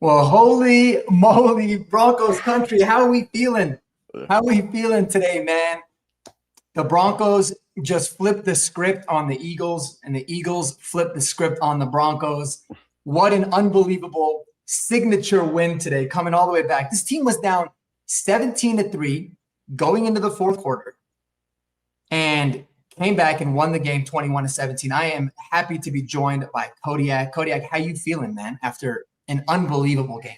Well, holy moly, Broncos country. How are we feeling? How are we feeling today, man? The Broncos just flipped the script on the Eagles, and the Eagles flipped the script on the Broncos. What an unbelievable signature win today, coming all the way back. This team was down 17-3 going into the fourth quarter and came back and won the game 21-17. I am happy to be joined by Kodiak. Kodiak, how you feeling, man, after an unbelievable game?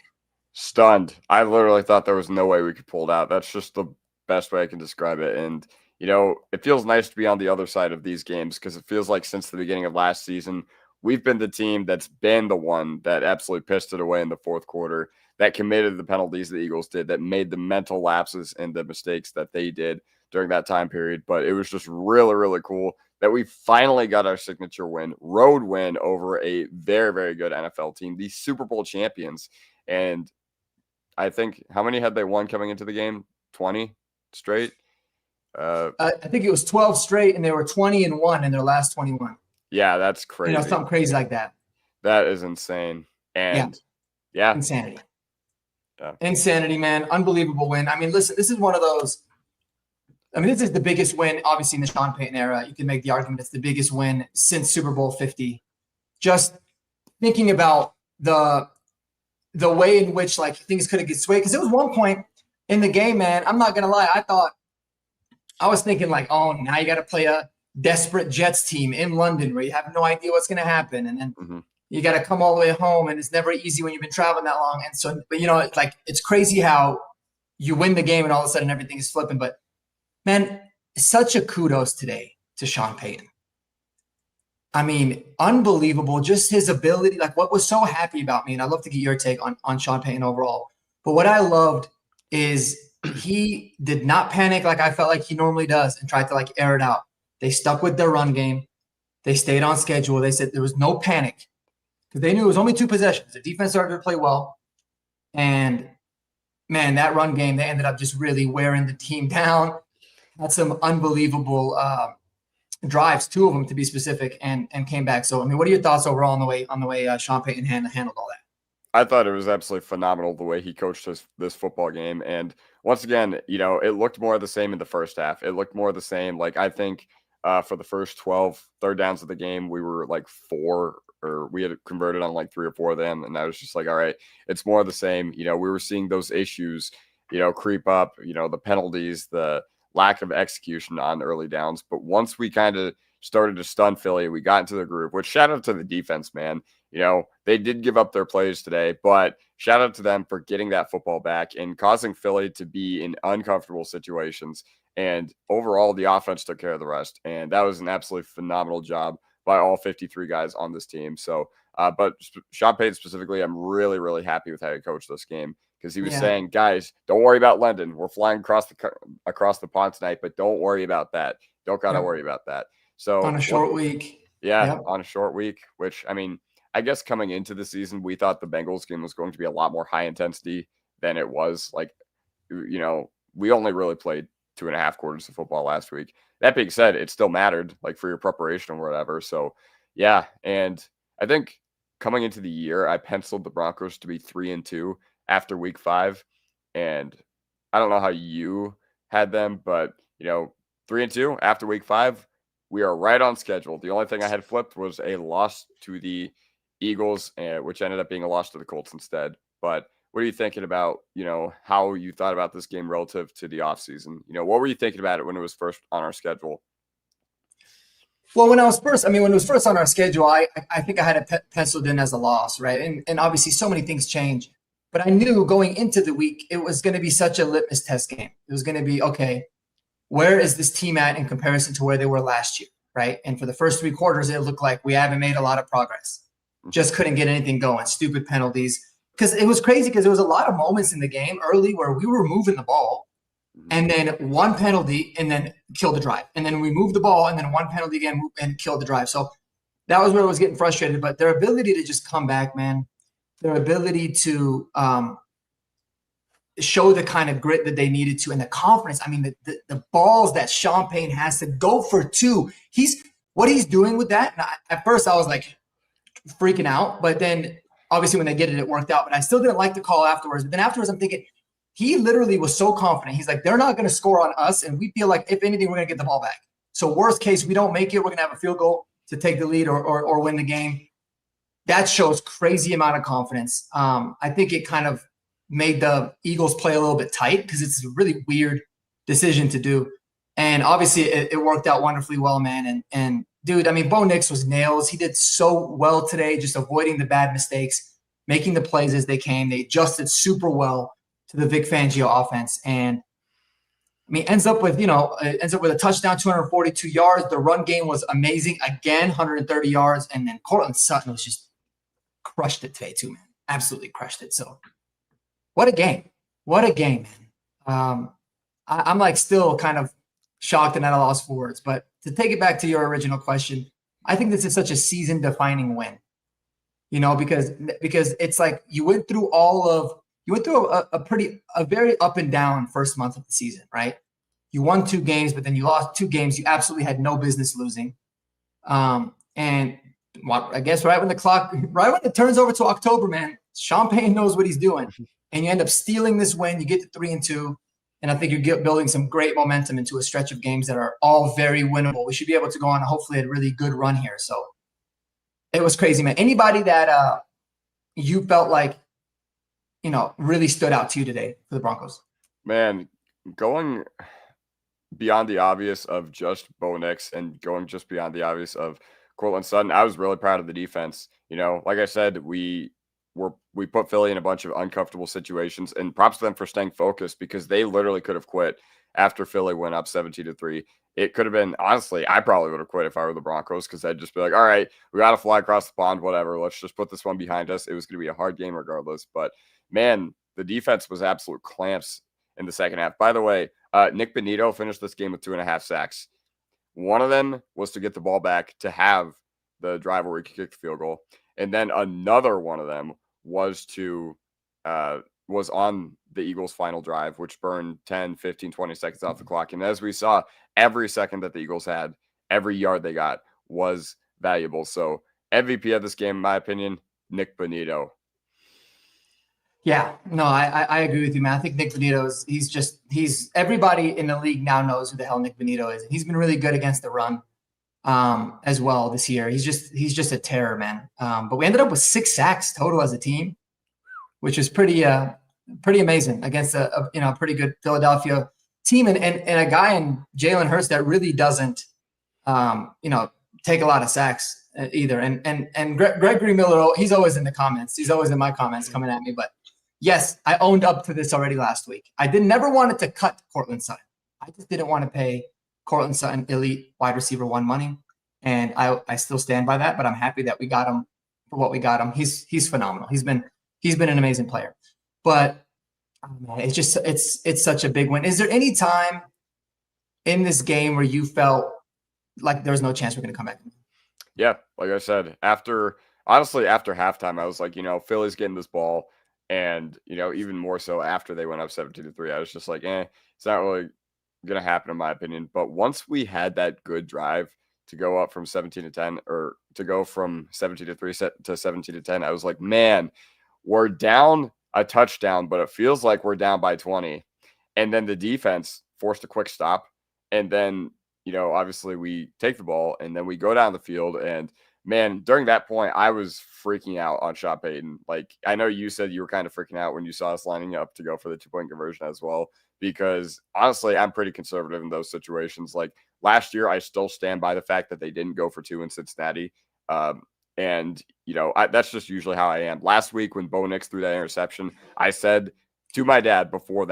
Stunned. I literally thought there was no way we could pull it out. That's just the best way I can describe it. And, you know, it feels nice to be on the other side of these games because it feels like since the beginning of last season, we've been the team that's been the one that absolutely pissed it away in the fourth quarter, that committed the penalties the Eagles did, that made the mental lapses and the mistakes that they did during that time period. But it was just really, really cool that we finally got our signature win, road win over a very, very good NFL team, the Super Bowl champions. And I think, how many had they won coming into the game? 20 straight? I think it was 12 straight, and they were 20-1 in their last 21. Yeah, that's crazy. You know, something crazy like that. That is insane. And yeah. Insanity. Yeah. Insanity, man. Unbelievable win. I mean, listen, this is one of those. I mean, this is the biggest win, obviously, in the Sean Payton era. You can make the argument it's the biggest win since Super Bowl 50. Just thinking about the way in which, like, things could have get swayed. Because there was one point in the game, man, I'm not going to lie, I was thinking, like, oh, now you got to play a desperate Jets team in London where you have no idea what's going to happen. And then you got to come all the way home, and it's never easy when you've been traveling that long. And so, but, you know, it's like, it's crazy how you win the game and all of a sudden everything is flipping. But, man, such a kudos today to Sean Payton. I mean, unbelievable. Just his ability. Like, what was so happy about me, and I'd love to get your take on Sean Payton overall. But what I loved is he did not panic like I felt like he normally does and tried to, like, air it out. They stuck with their run game. They stayed on schedule. They said there was no panic because they knew it was only 2 possessions. The defense started to play well. And, man, that run game, they ended up just really wearing the team down. Had some unbelievable drives, 2 of them to be specific, and came back. So, I mean, what are your thoughts overall on the way Sean Payton handled all that? I thought it was absolutely phenomenal the way he coached this football game. And once again, you know, it looked more of the same in the first half. It looked more of the same. Like, I think for the first 12 third downs of the game, we were like 4, or we had converted on like 3 or 4 of them. And I was just like, all right, it's more of the same. You know, we were seeing those issues, you know, creep up, you know, the penalties, the lack of execution on early downs. But once we kind of started to stun Philly, we got into the groove, which shout out to the defense, man. You know, they did give up their plays today, but shout out to them for getting that football back and causing Philly to be in uncomfortable situations. And overall, the offense took care of the rest. And that was an absolutely phenomenal job by all 53 guys on this team. So, but Sean Payton specifically, I'm really, really happy with how he coached this game. Because he was saying, guys, don't worry about London. We're flying across the pond tonight, but don't worry about that. Don't got to worry about that. So on a short week. Yeah, on a short week, which, I mean, I guess coming into the season, we thought the Bengals game was going to be a lot more high intensity than it was. Like, you know, we only really played 2.5 quarters of football last week. That being said, it still mattered, like, for your preparation or whatever. So, yeah, and I think coming into the year, I penciled the Broncos to be 3-2 after week 5. And I don't know how you had them, but, you know, 3-2 after week 5, we are right on schedule. The only thing I had flipped was a loss to the Eagles, which ended up being a loss to the Colts instead. But what are you thinking about, you know, how you thought about this game relative to the offseason? You know, what were you thinking about it when it was first on our schedule? Well, when it was first on our schedule, I think I had it penciled in as a loss, right? And obviously so many things change. But I knew going into the week, it was going to be such a litmus test game. It was going to be, okay, where is this team at in comparison to where they were last year, right? And for the first 3 quarters, it looked like we haven't made a lot of progress. Just couldn't get anything going. Stupid penalties. Because it was crazy because there was a lot of moments in the game early where we were moving the ball and then 1 penalty and then killed the drive. And then we moved the ball and then 1 penalty again and killed the drive. So that was where I was getting frustrated. But their ability to just come back, man, their ability to show the kind of grit that they needed to and the confidence. I mean, the balls that Sean Payton has to go for 2. What he's doing with that. And at first I was like freaking out, but then obviously when they did it, it worked out, but I still didn't like the call afterwards. But then afterwards, I'm thinking, he literally was so confident. He's like, they're not going to score on us. And we feel like, if anything, we're going to get the ball back. So worst case, we don't make it. We're going to have a field goal to take the lead or win the game. That shows crazy amount of confidence. I think it kind of made the Eagles play a little bit tight because it's a really weird decision to do. And obviously it worked out wonderfully well, man. And dude, I mean, Bo Nix was nails. He did so well today, just avoiding the bad mistakes, making the plays as they came. They adjusted super well to the Vic Fangio offense. And I mean, ends up with a touchdown, 242 yards. The run game was amazing. Again, 130 yards. And then Cortland Sutton was just crushed it today too, man. Absolutely crushed it. So what a game. What a game, man. I'm like still kind of shocked and at a loss for words. But to take it back to your original question, I think this is such a season-defining win. Because it's like you went through a very up and down first month of the season, right? You won 2 games, but then you lost 2 games you absolutely had no business losing. And I guess right when it turns over to October, man, Sean Payton knows what he's doing. And you end up stealing this win. You get to 3-2. And I think you're building some great momentum into a stretch of games that are all very winnable. We should be able to go on hopefully a really good run here. So it was crazy, man. Anybody that you felt like, really stood out to you today for the Broncos? Man, going beyond the obvious of just Bo Nix and going just beyond the obvious of Cortland Sutton, I was really proud of the defense. Like I said, we put Philly in a bunch of uncomfortable situations, and props to them for staying focused because they literally could have quit after Philly went up 17-3. It could have been, honestly, I probably would have quit if I were the Broncos because I'd just be like, all right, we got to fly across the pond, whatever. Let's just put this one behind us. It was going to be a hard game regardless. But, man, the defense was absolute clamps in the second half. By the way, Nick Bonito finished this game with 2.5 sacks. One of them was to get the ball back to have the drive where we could kick the field goal. And then another one of them was on the Eagles' final drive, which burned 10, 15, 20 seconds off the clock. And as we saw, every second that the Eagles had, every yard they got was valuable. So MVP of this game, in my opinion, Nick Bonito. Yeah, no, I agree with you, man. I think Nick Bonito he's everybody in the league now knows who the hell Nick Bonito is. He's been really good against the run as well this year. He's just a terror, man. But we ended up with 6 sacks total as a team, which is pretty amazing against a pretty good Philadelphia team and a guy in Jalen Hurts that really doesn't take a lot of sacks either. And Gregory Miller, he's always in the comments. He's always in my comments coming at me. But yes, I owned up to this already last week. I never wanted to cut Cortland Sutton. I just didn't want to pay Cortland Sutton elite wide receiver 1 money. And I still stand by that, but I'm happy that we got him for what we got him. He's phenomenal. He's been an amazing player. But man, it's such a big win. Is there any time in this game where you felt like there was no chance we're going to come back? Yeah, like I said, after halftime, I was like, Philly's getting this ball. And, even more so after they went up 17-3, I was just like, it's not really going to happen in my opinion. But once we had that good drive to go up from 17-10 or to go from 17-3 to 17-10, I was like, man, we're down a touchdown, but it feels like we're down by 20. And then the defense forced a quick stop. And then, obviously we take the ball and then we go down the field. And man, during that point, I was freaking out on Sean Payton. Like, I know you said you were kind of freaking out when you saw us lining up to go for the 2-point conversion as well, because honestly, I'm pretty conservative in those situations. Like last year, I still stand by the fact that they didn't go for 2 in Cincinnati. And, that's just usually how I am. Last week when Bo Nix threw that interception, I said to my dad before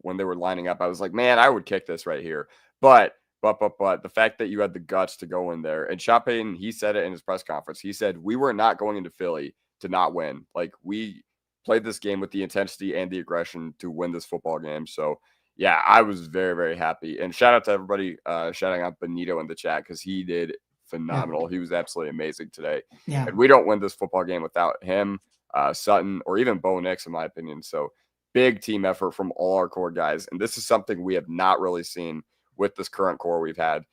when they were lining up, I was like, man, I would kick this right here. But the fact that you had the guts to go in there, and Sean Payton, he said it in his press conference. He said, we were not going into Philly to not win. Like, we played this game with the intensity and the aggression to win this football game. So, yeah, I was very, very happy. And shout out to everybody shouting out Benito in the chat because he did phenomenal. Yeah. He was absolutely amazing today. Yeah. And we don't win this football game without him, Sutton, or even Bo Nix, in my opinion. So, big team effort from all our core guys. And this is something we have not really seen with this current core we've had.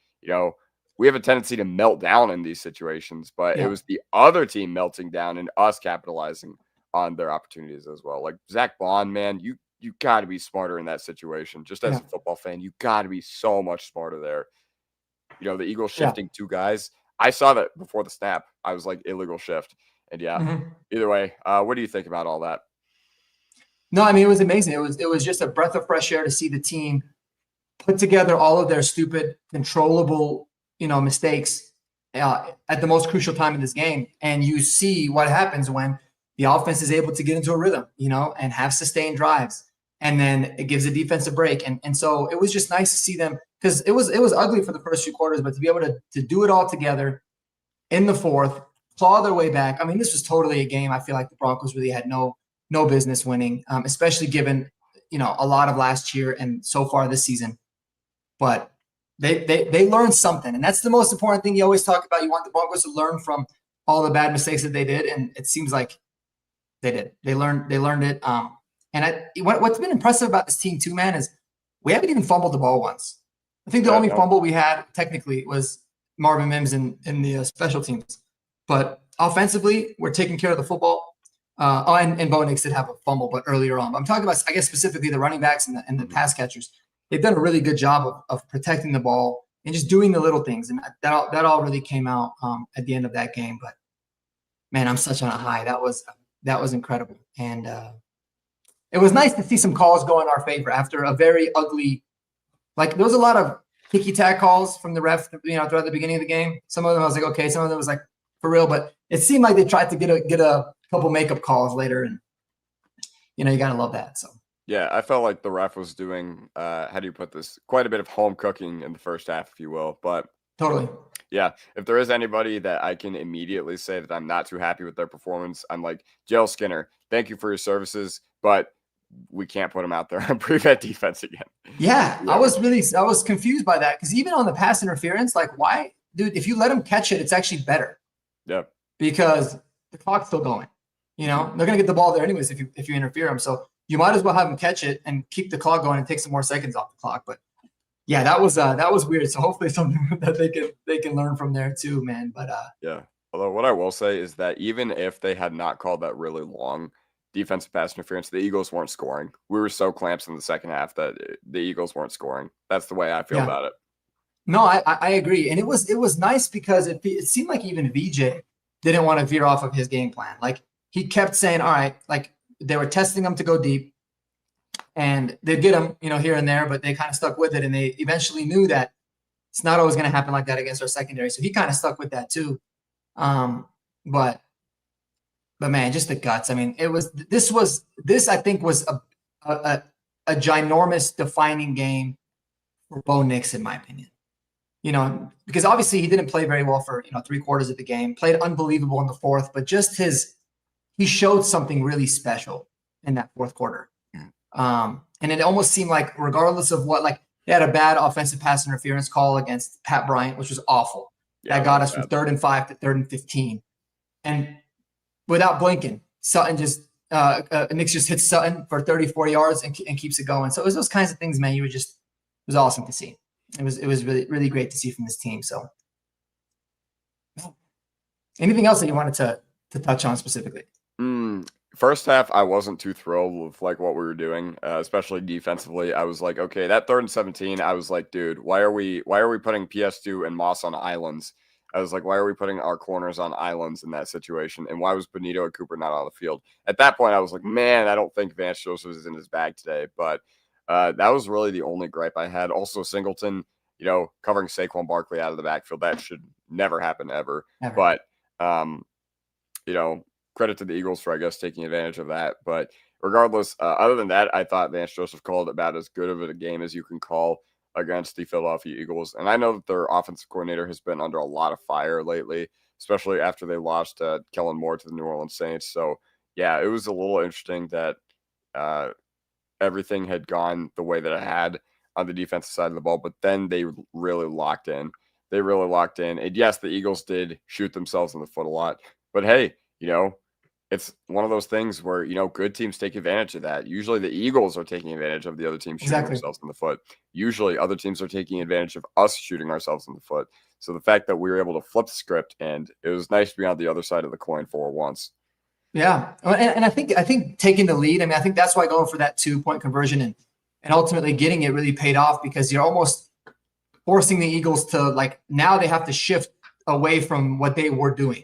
We have a tendency to melt down in these situations, but it was the other team melting down and us capitalizing on their opportunities as well. Like Zach Bond, man, you got to be smarter in that situation. Just as a football fan, you got to be so much smarter there. You know, the Eagles shifting two guys. I saw that before the snap. I was like, illegal shift. And either way, what do you think about all that? No, I mean, it was amazing. It was just a breath of fresh air to see the team put together all of their stupid, controllable, mistakes at the most crucial time in this game. And you see what happens when the offense is able to get into a rhythm, and have sustained drives. And then it gives the defense a break. And so it was just nice to see them, because it was ugly for the first few quarters, but to be able to do it all together in the fourth, claw their way back. I mean, this was totally a game I feel like the Broncos really had no business winning, especially given, a lot of last year and so far this season. But they learned something, and that's the most important thing you always talk about. You want the Broncos to learn from all the bad mistakes that they did, and it seems like they did. They learned it. And what's been impressive about this team too, man, is we haven't even fumbled the ball once. I think the only fumble we had technically was Marvin Mims in the special teams. But offensively, we're taking care of the football. And Bo Nix did have a fumble, but earlier on. But I'm talking about, I guess, specifically the running backs and the pass catchers. They've done a really good job of protecting the ball and just doing the little things. And that all really came out at the end of that game. But, man, I'm such on a high. That was incredible. And it was nice to see some calls go in our favor after a very ugly – like, there was a lot of ticky-tack calls from the ref, throughout the beginning of the game. Some of them I was like, okay. Some of them was like, for real. But it seemed like they tried to get a couple makeup calls later. And, you got to love that. So. Yeah, I felt like the ref was doing, how do you put this, quite a bit of home cooking in the first half, if you will. But totally. Yeah, if there is anybody that I can immediately say that I'm not too happy with their performance, I'm like, J.L. Skinner, thank you for your services, but we can't put him out there on prevent defense again. Yeah, I was confused by that, because even on the pass interference, like, why, dude, if you let him catch it, it's actually better. Yeah. Because the clock's still going. They're going to get the ball there anyways if you interfere them. So you might as well have them catch it and keep the clock going and take some more seconds off the clock. But yeah, that was weird. So hopefully something that they can learn from there too, man. But yeah. Although what I will say is that even if they had not called that really long defensive pass interference, the Eagles weren't scoring. We were so clamps in the second half that the Eagles weren't scoring. That's the way I feel about it. No, I agree. And it was nice because it seemed like even VJ didn't want to veer off of his game plan. Like, he kept saying, all right, like, they were testing him to go deep, and they'd get him, here and there, but they kind of stuck with it. And they eventually knew that it's not always going to happen like that against our secondary. So he kind of stuck with that too. But man, just the guts. I mean, this I think was a ginormous defining game for Bo Nix, in my opinion. Because obviously he didn't play very well for, 3/4 of the game, played unbelievable in the fourth, but just he showed something really special in that fourth quarter. And it almost seemed like, regardless of what, like, they had a bad offensive pass interference call against Pat Bryant, which was awful. Yeah, that got us from 3rd and 5 to 3rd and 15. And without blinking, Sutton Nix just hits Sutton for 34 yards and keeps it going. So it was those kinds of things, man. It was awesome to see. It was really, really great to see from this team. So anything else that you wanted to touch on specifically? First half, I wasn't too thrilled with like what we were doing, especially defensively. I was like, okay, that 3rd and 17. I was like, dude, why are we putting PS2 and Moss on islands? I was like, why are we putting our corners on islands in that situation? And why was Benito and Cooper not on the field? At that point, I was like, man, I don't think Vance Joseph is in his bag today. But that was really the only gripe I had. Also, Singleton, covering Saquon Barkley out of the backfield, that should never happen ever. But credit to the Eagles for, I guess, taking advantage of that. But regardless, other than that, I thought Vance Joseph called about as good of a game as you can call against the Philadelphia Eagles. And I know that their offensive coordinator has been under a lot of fire lately, especially after they lost Kellen Moore to the New Orleans Saints. So, yeah, it was a little interesting that everything had gone the way that it had on the defensive side of the ball, but then they really locked in. And yes, the Eagles did shoot themselves in the foot a lot. But hey, it's one of those things where, good teams take advantage of that. Usually the Eagles are taking advantage of the other team shooting themselves in the foot. Usually other teams are taking advantage of us shooting ourselves in the foot. So the fact that we were able to flip the script, and it was nice to be on the other side of the coin for once. Yeah, and I think taking the lead. I mean, I think that's why going for that 2-point conversion and ultimately getting it really paid off, because you're almost forcing the Eagles to, like, now they have to shift away from what they were doing,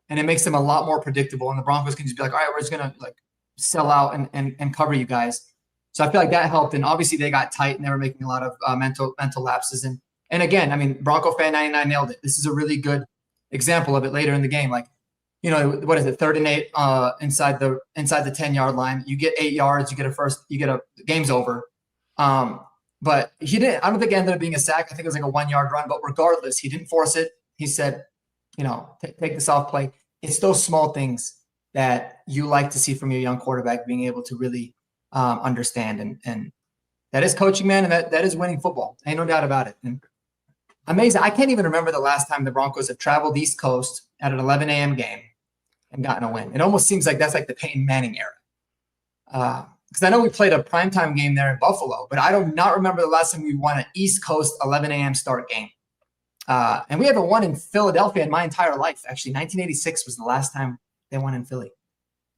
and it makes them a lot more predictable. And the Broncos can just be like, all right, we're just gonna like sell out and cover you guys. So I feel like that helped, and obviously they got tight and they were making a lot of mental lapses. And again, I mean, Bronco fan 99 nailed it. This is a really good example of it later in the game. Like, what is it, 3rd and 8 inside the 10-yard line. You get 8 yards, you get a game's over. But he didn't. I don't think it ended up being a sack. I think it was like a 1-yard run. But regardless, he didn't force it. He said, take this off play. It's those small things that you like to see from your young quarterback being able to really understand, and that is coaching, man, and that is winning football. Ain't no doubt about it. And amazing. I can't even remember the last time the Broncos have traveled East Coast at an 11 a.m. game and gotten a win. It almost seems like that's like the Peyton Manning era. Because I know we played a primetime game there in Buffalo, but I do not remember the last time we won an East Coast 11 a.m. start game. And we haven't won in Philadelphia in my entire life. Actually, 1986 was the last time they won in Philly.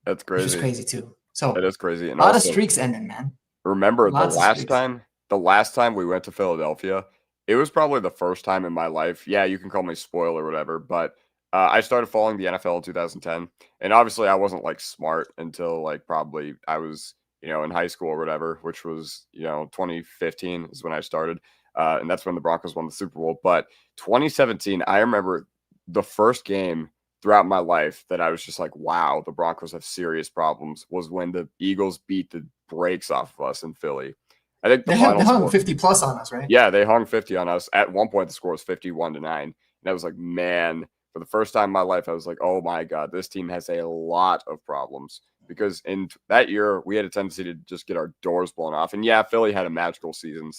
That's crazy. Which is crazy too. So it is crazy. And a lot also, of streaks ending, man. Remember Lots the last time we went to Philadelphia, it was probably the first time in my life. Yeah, you can call me spoiled or whatever, but I started following the NFL in 2010, and obviously I wasn't like smart until like probably I was in high school or whatever, which was 2015 is when I started, and that's when the Broncos won the Super Bowl. But 2017, I remember the first game throughout my life that I was just like, wow, the Broncos have serious problems, was when the Eagles beat the brakes off of us in Philly. I think they hung 50 plus on us, right? Yeah, they hung 50 on us. At one point, the score was 51-9. And I was like, man, for the first time in my life, I was like, oh my God, this team has a lot of problems. Because in that year, we had a tendency to just get our doors blown off. And yeah, Philly had a magical season.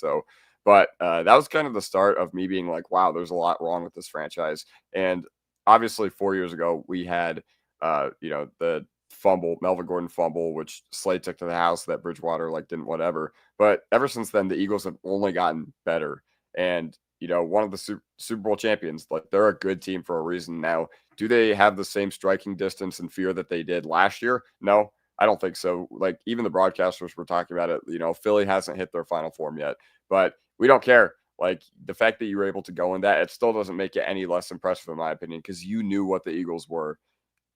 But that was kind of the start of me being like, wow, there's a lot wrong with this franchise. And obviously 4 years ago, we had, the fumble, Melvin Gordon fumble, which Slade took to the house that Bridgewater didn't whatever. But ever since then, the Eagles have only gotten better. And, one of the Super Bowl champions, they're a good team for a reason. Now, do they have the same striking distance and fear that they did last year? No, I don't think so. Even the broadcasters were talking about it. Philly hasn't hit their final form yet, but we don't care. The fact that you were able to go in that, it still doesn't make it any less impressive, in my opinion, because you knew what the Eagles were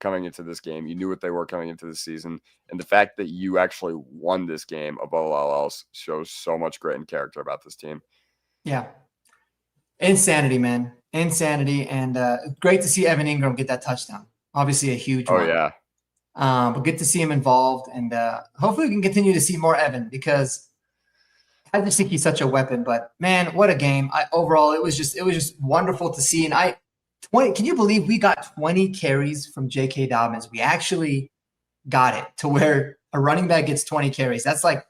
coming into this game. You knew what they were coming into the season. And the fact that you actually won this game above all else shows so much grit and character about this team. Yeah. Insanity, man. Insanity. And great to see Evan Ingram get that touchdown. Obviously a huge one. Oh, yeah. But good to see him involved. And hopefully we can continue to see more Evan, because I just think he's such a weapon. But, man, what a game. Overall, it was just wonderful to see. And can you believe we got 20 carries from J.K. Dobbins? We actually got it to where a running back gets 20 carries. That's I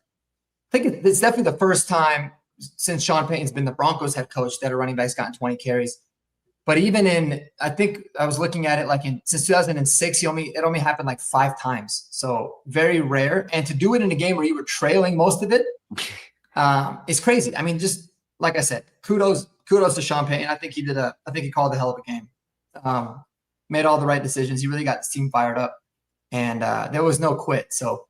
think it's definitely the first time since Sean Payton's been the Broncos head coach that a running back's gotten 20 carries. But even I think I was looking at it since 2006, it only happened 5 times. So very rare. And to do it in a game where you were trailing most of it is crazy. I mean, just like I said, kudos to Sean Payton. I think he called a hell of a game. Made all the right decisions. He really got his team fired up, and there was no quit. So,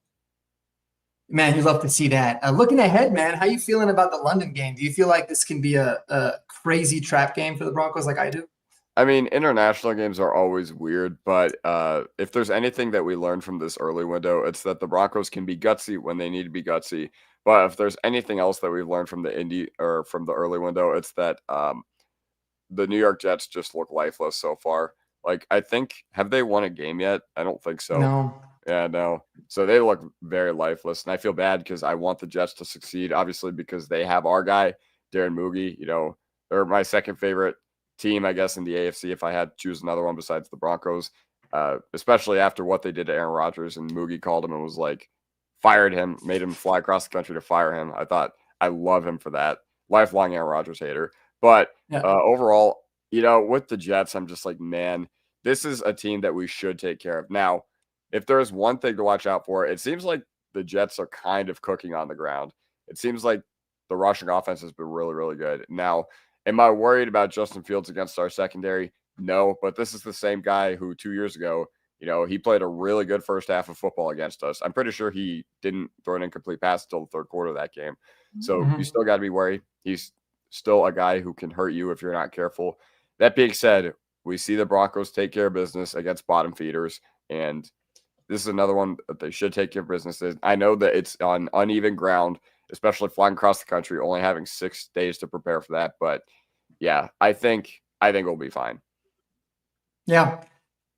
man, you love to see that. Looking ahead, man, how you feeling about the London game? Do you feel like this can be a crazy trap game for the Broncos like I do? I mean, international games are always weird, but if there's anything that we learned from this early window, it's that the Broncos can be gutsy when they need to be gutsy. But if there's anything else that we've learned from the early window, it's that the New York Jets just look lifeless so far. I think, have they won a game yet? I don't think so. No. Yeah, no. So they look very lifeless, and I feel bad because I want the Jets to succeed, obviously, because they have our guy, Darren Moogie. They're my second favorite team, I guess, in the AFC if I had to choose another one besides the Broncos, especially after what they did to Aaron Rodgers, and Moogie called him and was fired him, made him fly across the country to fire him. I love him for that. Lifelong Aaron Rodgers hater. But overall, with the Jets, I'm just man, this is a team that we should take care of. Now, if there's one thing to watch out for, it seems like the Jets are kind of cooking on the ground. It seems like the rushing offense has been really, really good. Now, am I worried about Justin Fields against our secondary? No, but this is the same guy who 2 years ago he played a really good first half of football against us. I'm pretty sure he didn't throw an incomplete pass until the third quarter of that game. So you still got to be wary. He's still a guy who can hurt you if you're not careful. That being said, we see the Broncos take care of business against bottom feeders, and this is another one that they should take care of business. I know that it's on uneven ground, especially flying across the country, only having 6 days to prepare for that. But yeah, I think we'll be fine. Yeah.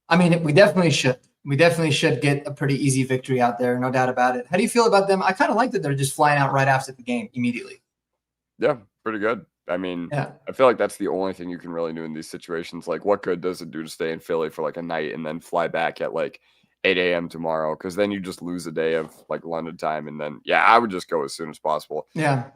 I mean, we definitely should. We definitely should get a pretty easy victory out there, no doubt about it. How do you feel about them? I kind of like that they're just flying out right after the game immediately. Yeah, pretty good. I mean, Yeah. I feel like that's the only thing you can really do in these situations. Like, what good does it do to stay in Philly for like a night and then fly back at like 8 a.m. tomorrow? Because then you just lose a day of like London time. And then, yeah, I would just go as soon as possible. Yeah.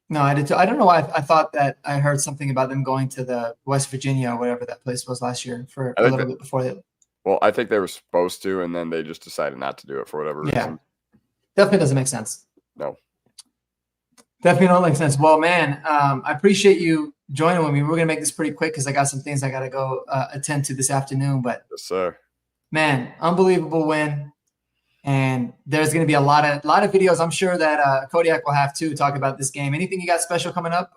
No, I did too. I don't know why I thought that I heard something about them going to the West Virginia or whatever that place was last year for a little bit before that. Well, I think they were supposed to, and then they just decided not to do it for whatever reason. Definitely doesn't make sense. No. Definitely don't make sense. Well, man, I appreciate you joining with me. We're going to make this pretty quick because I got some things I got to go attend to this afternoon. But, yes, sir. Man, unbelievable win. And there's going to be a lot of videos I'm sure that Kodiak will have to talk about this game. Anything you got special coming up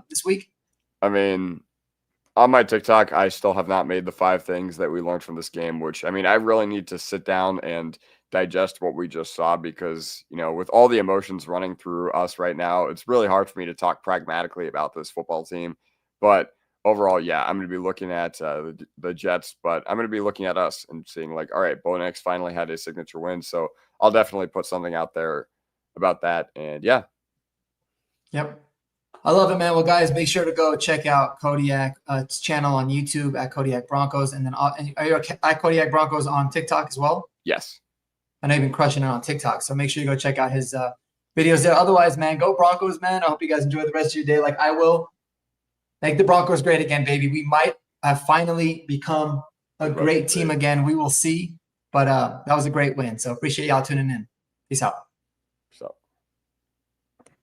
this week? I mean, on my TikTok, I still have not made the 5 things that we learned from this game, which, I mean, I really need to sit down and digest what we just saw because, with all the emotions running through us right now, it's really hard for me to talk pragmatically about this football team. But overall, yeah, I'm going to be looking at the Jets, but I'm going to be looking at us and seeing like, all right, Bo Nix finally had his signature win. So I'll definitely put something out there about that. And yeah. Yep. I love it, man. Well, guys, make sure to go check out Kodiak's channel on YouTube at Kodiak Broncos. And then are you at Kodiak Broncos on TikTok as well? Yes. I know you've been crushing it on TikTok. So make sure you go check out his videos there. Otherwise, man, go Broncos, man. I hope you guys enjoy the rest of your day like I will. Make the Broncos great again, baby. We might have finally become a great team again. We will see. But that was a great win. So appreciate y'all tuning in. Peace out. So.